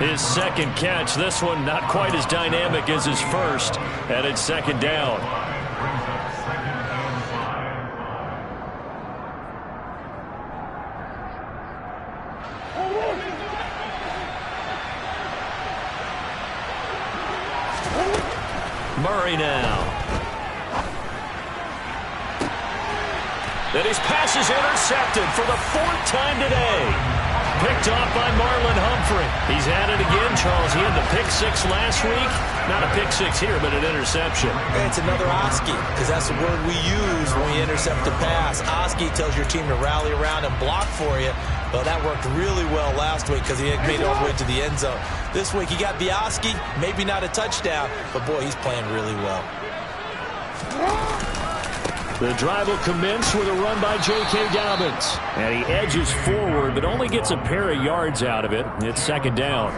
His 2nd catch, this one not quite as dynamic as his first, and it's 2nd down. Murray now. And his pass is intercepted for the 4th time today. Picked off by Marlon Humphrey. He's at it again, Charles. He had the pick 6 last week. Not a pick 6 here, but an interception. It's another Oski, because that's the word we use when we intercept a pass. Oski tells your team to rally around and block for you. Well, that worked really well last week because he made it all the way to the end zone. This week, he got the Oski, maybe not a touchdown, but boy, he's playing really well. The drive will commence with a run by J.K. Dobbins. And he edges forward, but only gets a pair of yards out of it. It's second down.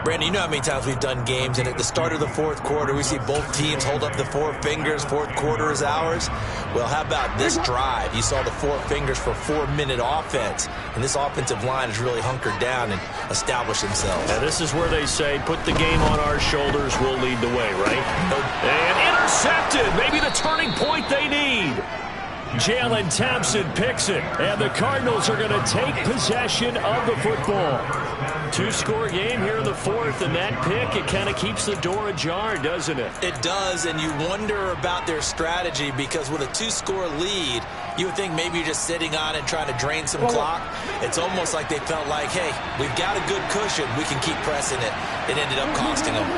Brandon, you know how many times we've done games, and at the start of the fourth quarter, we see both teams hold up the four fingers, fourth quarter is ours. Well, how about this drive? You saw the four fingers for 4-minute offense, and this offensive line has really hunkered down and established themselves. And this is where they say, put the game on our shoulders, we'll lead the way, right? And intercepted, maybe the turning point they need. Jalen Thompson picks it, and the Cardinals are going to take possession of the football. Two-score game here in the fourth, and that pick, it kind of keeps the door ajar, doesn't it? It does, and you wonder about their strategy because with a two-score lead, you would think maybe you're just sitting on it trying to drain some clock. It's almost like they felt like, hey, we've got a good cushion. We can keep pressing it. It ended up costing them.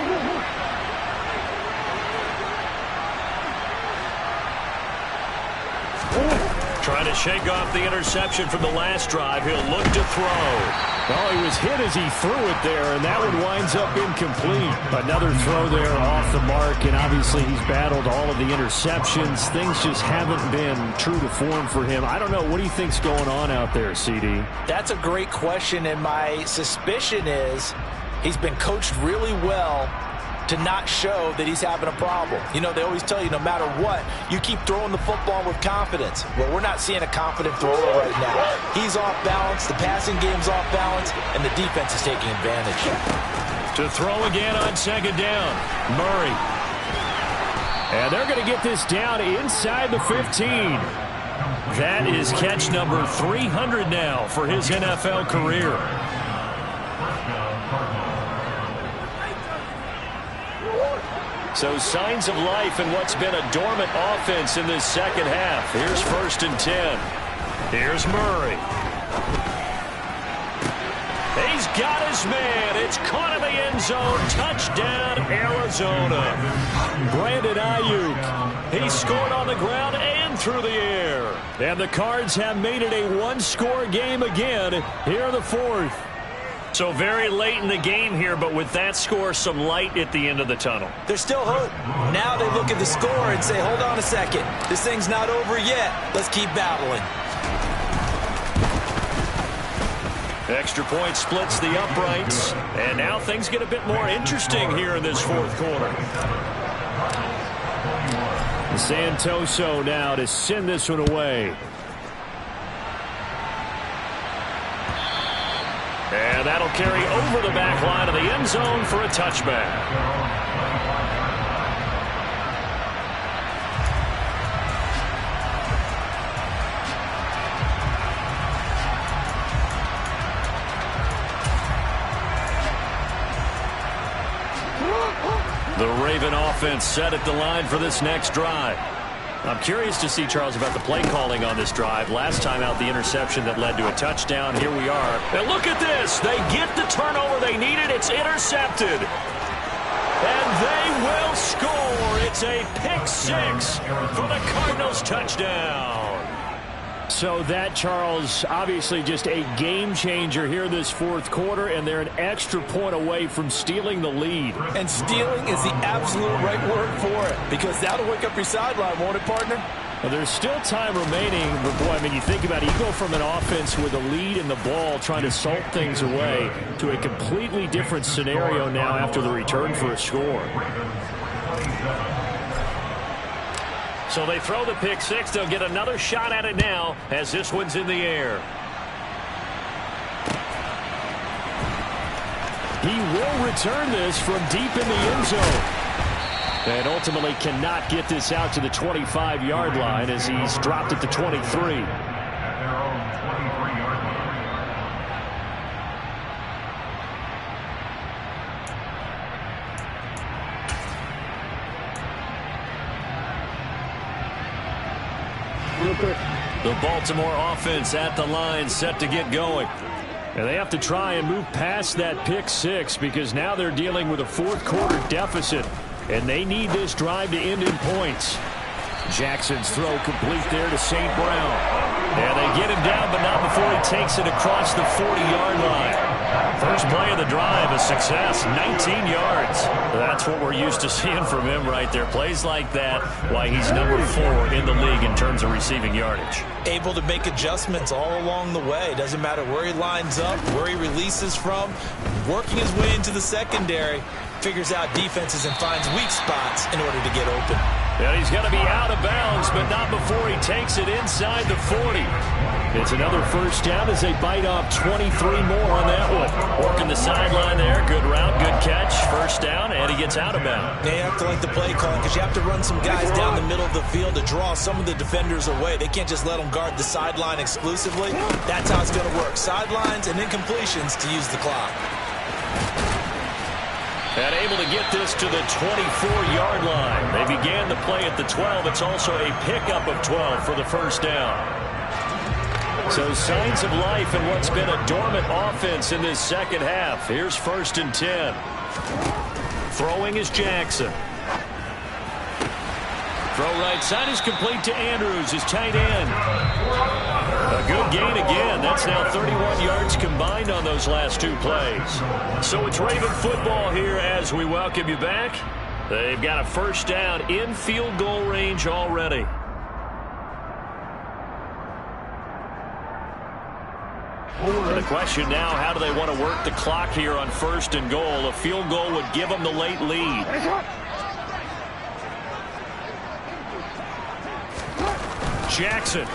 Trying to shake off the interception from the last drive. He'll look to throw. Oh, he was hit as he threw it there, and that one winds up incomplete. Another throw there off the mark, and obviously he's battled all of the interceptions. Things just haven't been true to form for him. I don't know. What do you think's going on out there, CD? That's a great question, and my suspicion is he's been coached really well to not show that he's having a problem. You know, they always tell you no matter what, you keep throwing the football with confidence. Well, we're not seeing a confident thrower right now. He's off balance, the passing game's off balance, and the defense is taking advantage. To throw again on second down, Murray. And they're going to get this down inside the 15. That is catch number 300 now for his NFL career. So signs of life in what's been a dormant offense in this second half. Here's 1st and 10. Here's Murray. He's got his man. It's caught in the end zone. Touchdown, Arizona. Brandon Ayuk. He scored on the ground and through the air. And the Cards have made it a one-score game again here in the fourth. So very late in the game here, but with that score, some light at the end of the tunnel. There's still hope. Now they look at the score and say, hold on a second. This thing's not over yet. Let's keep battling. Extra point splits the uprights. And now things get a bit more interesting here in this fourth quarter. Santoso now to send this one away. And that'll carry over the back line of the end zone for a touchback. The Raven offense set at the line for this next drive. I'm curious to see, Charles, about the play calling on this drive. Last time out, the interception that led to a touchdown. Here we are. And look at this. They get the turnover they needed. It's intercepted. And they will score. It's a pick six for the Cardinals touchdown. So that, Charles, obviously just a game changer here this fourth quarter, and they're an extra point away from stealing the lead. And stealing is the absolute right word for it, because that'll wake up your sideline, won't it, partner? Well, there's still time remaining, but boy, I mean, you think about it, you go from an offense with a lead in the ball trying to salt things away to a completely different scenario now after the return for a score. So they throw the pick six. They'll get another shot at it now as this one's in the air. He will return this from deep in the end zone. And ultimately cannot get this out to the 25-yard line as he's dropped at the 23. The Baltimore offense at the line set to get going. And they have to try and move past that pick six because now they're dealing with a fourth quarter deficit. And they need this drive to end in points. Jackson's throw complete there to St. Brown. And they get him down, but not before he takes it across the 40-yard line. First play of the drive, a success, 19 yards. That's what we're used to seeing from him right there. Plays like that, why he's number 4 in the league in terms of receiving yardage. Able to make adjustments all along the way. Doesn't matter where he lines up, where he releases from. Working his way into the secondary, figures out defenses and finds weak spots in order to get open. And he's going to be out of bounds, but not before he takes it inside the 40. It's another first down as they bite off 23 more on that one. Working the sideline there. Good route, good catch. First down, and he gets out of bounds. They have to like the play calling because you have to run some guys down the middle of the field to draw some of the defenders away. They can't just let them guard the sideline exclusively. That's how it's going to work. Sidelines and incompletions to use the clock. And able to get this to the 24-yard line. They began the play at the 12. It's also a pickup of 12 for the first down. So signs of life in what's been a dormant offense in this second half. Here's 1st and 10. Throwing is Jackson. Throw right side is complete to Andrews, his tight end. A good gain again. That's now 31 yards combined on those last 2 plays. So it's Raven football here as we welcome you back. They've got a first down in field goal range already. The question now, how do they want to work the clock here on 1st and goal? A field goal would give them the late lead. Jackson.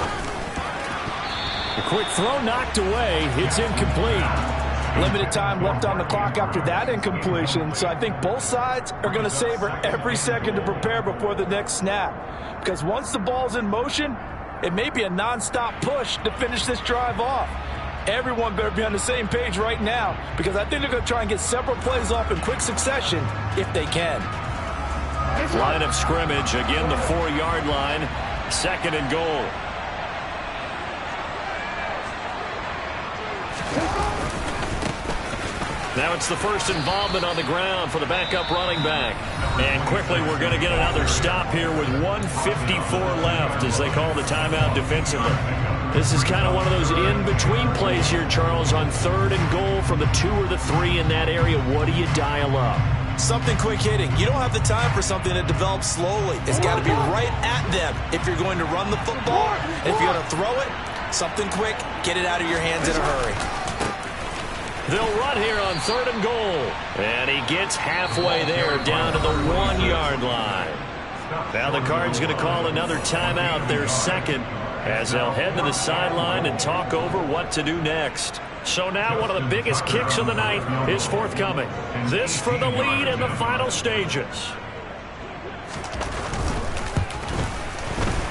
A quick throw knocked away. It's incomplete. Limited time left on the clock after that incompletion, so I think both sides are going to savor every second to prepare before the next snap. Because once the ball's in motion, it may be a non-stop push to finish this drive off. Everyone better be on the same page right now because I think they're going to try and get several plays off in quick succession if they can. Line of scrimmage, again the 4-yard line. 2nd and goal. Now it's the first involvement on the ground for the backup running back. And quickly we're going to get another stop here with 1:54 left as they call the timeout defensively. This is kind of one of those in-between plays here, Charles, on 3rd and goal from the 2 or the 3 in that area. What do you dial up? Something quick hitting. You don't have the time for something that develops slowly. It's got to be right at them if you're going to run the football. And if you're going to throw it, something quick, get it out of your hands in a hurry. They'll run here on 3rd and goal. And he gets halfway there down to the 1-yard line. Now the Cards going to call another timeout, their 2nd, as they'll head to the sideline and talk over what to do next. So now one of the biggest kicks of the night is forthcoming. This for the lead in the final stages.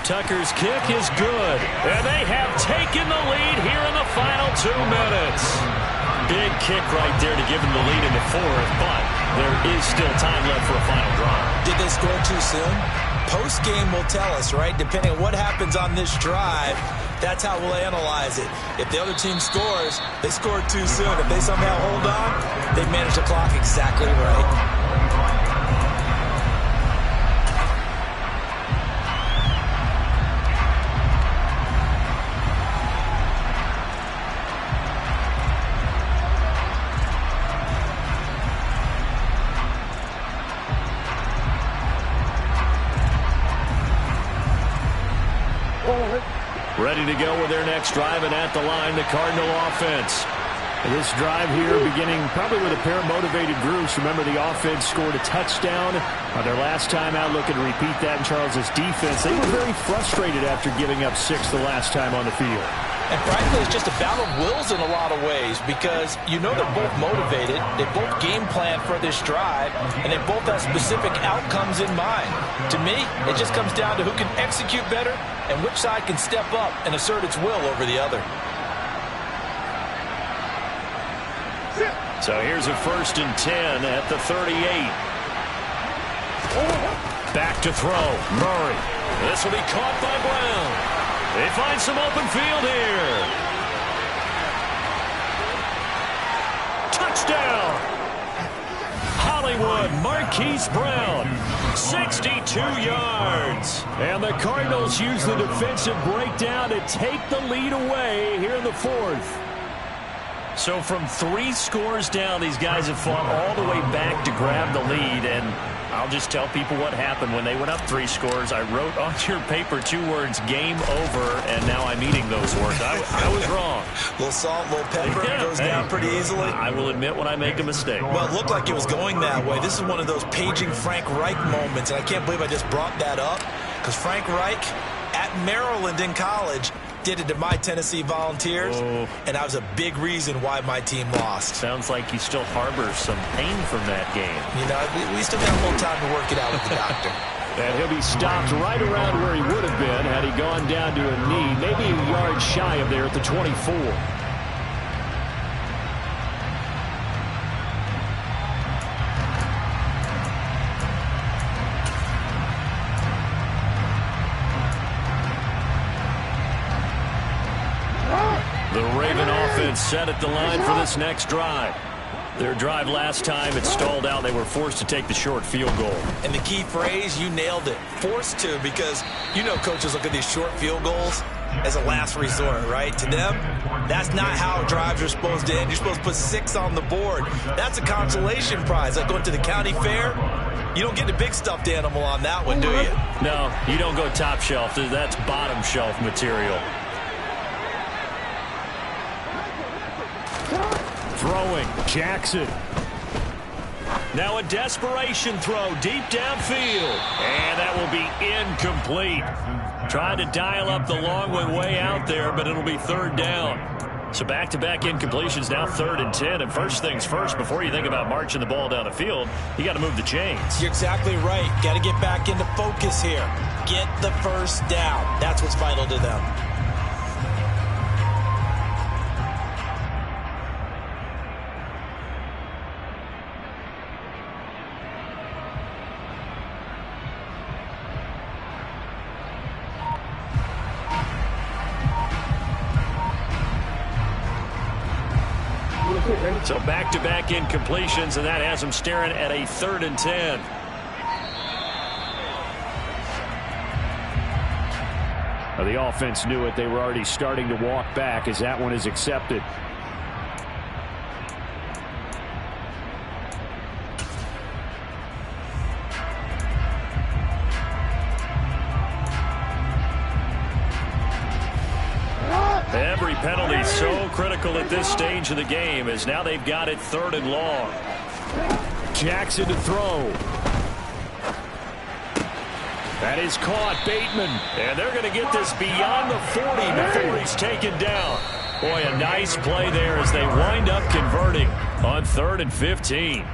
Tucker's kick is good. And they have taken the lead here in the final 2 minutes. Big kick right there to give them the lead in the 4th, but there is still time left for a final drive. Did they score too soon? Post-game will tell us, right? Depending on what happens on this drive, that's how we'll analyze it. If the other team scores, they scored too soon. If they somehow hold on, they manage the clock exactly right. Ready to go with their next drive, and at the line, the Cardinal offense. This drive here beginning probably with a pair of motivated groups. Remember, the offense scored a touchdown on their last time out, looking to repeat that in Charles's defense. They were very frustrated after giving up 6 the last time on the field. And frankly, it's just a battle of wills in a lot of ways because you know they're both motivated, they both game plan for this drive, and they both have specific outcomes in mind. To me, it just comes down to who can execute better and which side can step up and assert its will over the other. So here's a 1st and 10 at the 38. Back to throw. Murray. This will be caught by Brown. They find some open field here. Touchdown. Hollywood, Marquise Brown. 62 yards. And the Cardinals use the defensive breakdown to take the lead away here in the 4th. So from 3 scores down, these guys have fought all the way back to grab the lead, and I'll just tell people what happened when they went up 3 scores. I wrote on your paper 2 words, game over, and now I'm eating those words. I was wrong. A little salt, a little pepper, goes down pretty easily. I will admit when I make a mistake. Well, it looked like it was going that way. This is one of those paging Frank Reich moments, and I can't believe I just brought that up, because Frank Reich at Maryland in college did it to my Tennessee Volunteers, and that was a big reason why my team lost. Sounds like you still harbor some pain from that game. You know, we still got a little time to work it out with the doctor. And he'll be stopped right around where he would have been had he gone down to a knee, maybe a yard shy of there at the 24. The Raven offense set at the line for this next drive. Their drive last time, it stalled out. They were forced to take the short field goal. And the key phrase, you nailed it. Forced to, because you know coaches look at these short field goals as a last resort, right? To them, that's not how drives are supposed to end. You're supposed to put 6 on the board. That's a consolation prize. Like going to the county fair, you don't get the big stuffed animal on that one, do you? No, you don't go top shelf. That's bottom shelf material. Throwing, Jackson. Now a desperation throw deep downfield. And that will be incomplete. Trying to dial up the long way out there, but it'll be 3rd down. So back-to-back incompletions, now 3rd and 10. And first things first, before you think about marching the ball down the field, you got to move the chains. You're exactly right. Got to get back into focus here. Get the first down. That's what's vital to them. So back-to-back incompletions, and that has them staring at a 3rd and 10. Well, the offense knew it. They were already starting to walk back as that one is accepted. Every penalty so critical at this stage of the game, as now they've got it 3rd and long. Jackson to throw. That is caught, Bateman. And they're going to get this beyond the 40 before he's taken down. Boy, a nice play there as they wind up converting on 3rd and 15.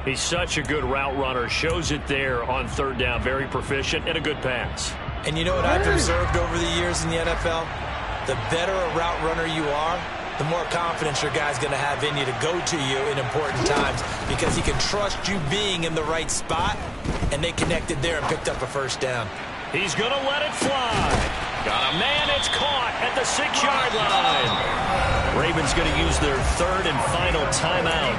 He's such a good route runner. Shows it there on 3rd down. Very proficient and a good pass. And you know what I've observed over the years in the NFL? The better a route runner you are, the more confidence your guy's going to have in you to go to you in important times, because he can trust you being in the right spot, and they connected there and picked up a first down. He's going to let it fly. Got a man. It's caught at the 6-yard line. Ravens going to use their 3rd and final timeout,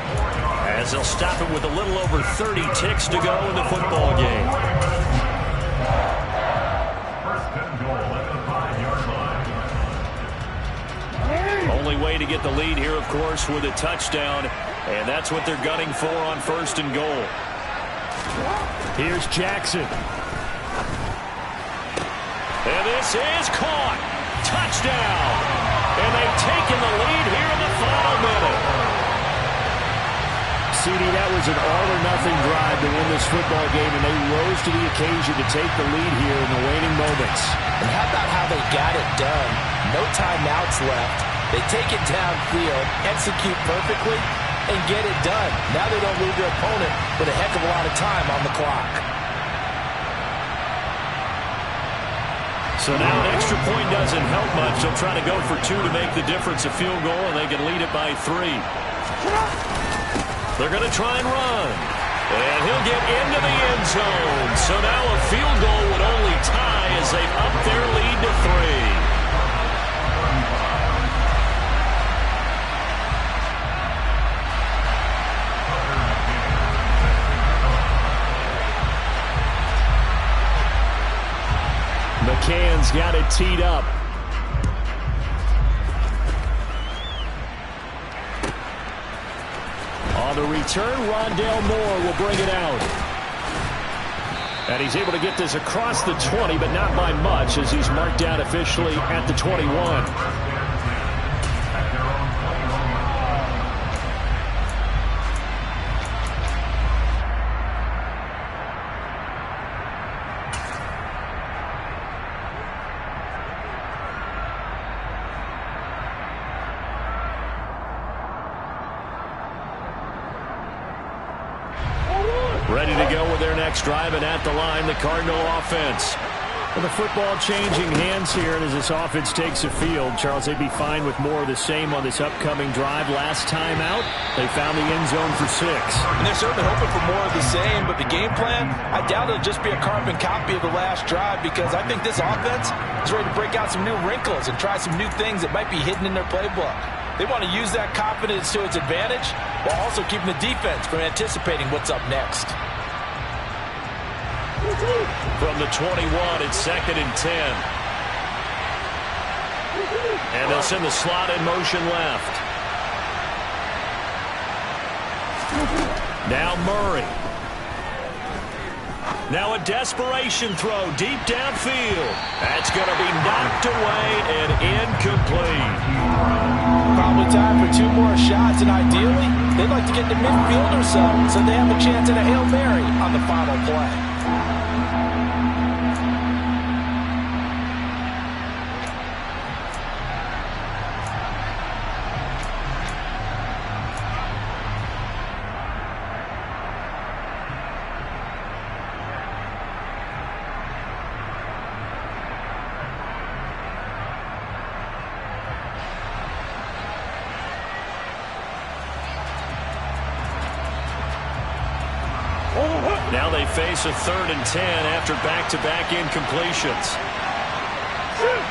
as they'll stop it with a little over 30 ticks to go in the football game. Only way to get the lead here, of course, with a touchdown, and that's what they're gunning for on 1st and goal. Here's Jackson. And this is caught. Touchdown. And they've taken the lead here in the final minute. CD, that was an all-or-nothing drive to win this football game, and they rose to the occasion to take the lead here in the waning moments. And how about how they got it done? No timeouts left. They take it downfield, execute perfectly, and get it done. Now they don't leave their opponent with a heck of a lot of time on the clock. So now an extra point doesn't help much. They'll try to go for 2 to make the difference a field goal, and they can lead it by 3. They're going to try and run. And he'll get into the end zone. So now a field goal would only tie as they've upped their lead to 3. McCann's got it teed up. On the return, Rondale Moore will bring it out. And he's able to get this across the 20, but not by much, as he's marked down officially at the 21. Ready to go with their next drive, and at the line, the Cardinal offense. Well, the football changing hands here, and as this offense takes the field, Charles, they'd be fine with more of the same on this upcoming drive. Last time out, they found the end zone for 6. And they're certainly hoping for more of the same, but the game plan, I doubt it'll just be a carbon copy of the last drive, because I think this offense is ready to break out some new wrinkles and try some new things that might be hidden in their playbook. They want to use that confidence to its advantage while also keeping the defense from anticipating what's up next. From the 21, it's 2nd and 10. And they'll send the slot in motion left. Now Murray. Now a desperation throw deep downfield. That's going to be knocked away and incomplete. Probably time for 2 more shots, and ideally, they'd like to get to midfield or so they have a chance at a Hail Mary on the final play. Now they face a 3rd and 10 after back-to-back incompletions.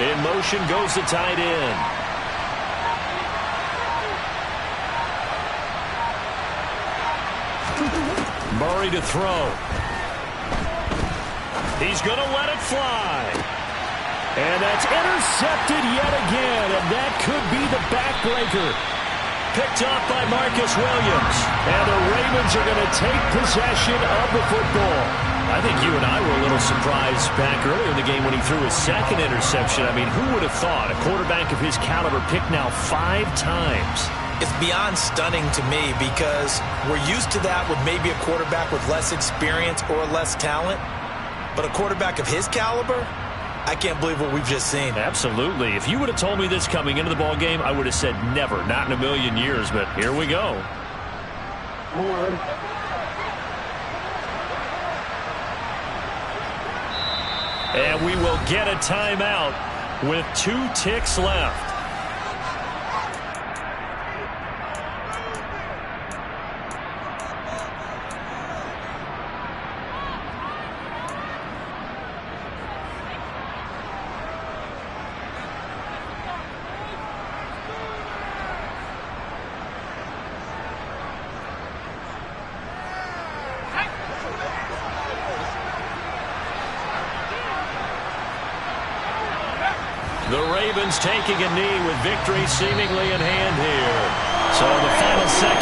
In motion goes the tight end. Murray to throw. He's going to let it fly. And that's intercepted yet again, and that could be the backbreaker. Picked up by Marcus Williams. And the Ravens are going to take possession of the football. I think you and I were a little surprised back earlier in the game when he threw his 2nd interception. I mean, who would have thought a quarterback of his caliber picked now 5 times? It's beyond stunning to me, because we're used to that with maybe a quarterback with less experience or less talent. But a quarterback of his caliber, I can't believe what we've just seen. Absolutely. If you would have told me this coming into the ball game, I would have said never, not in a million years. But here we go. And we will get a timeout with 2 ticks left. The Ravens taking a knee with victory seemingly in hand here. So the final second.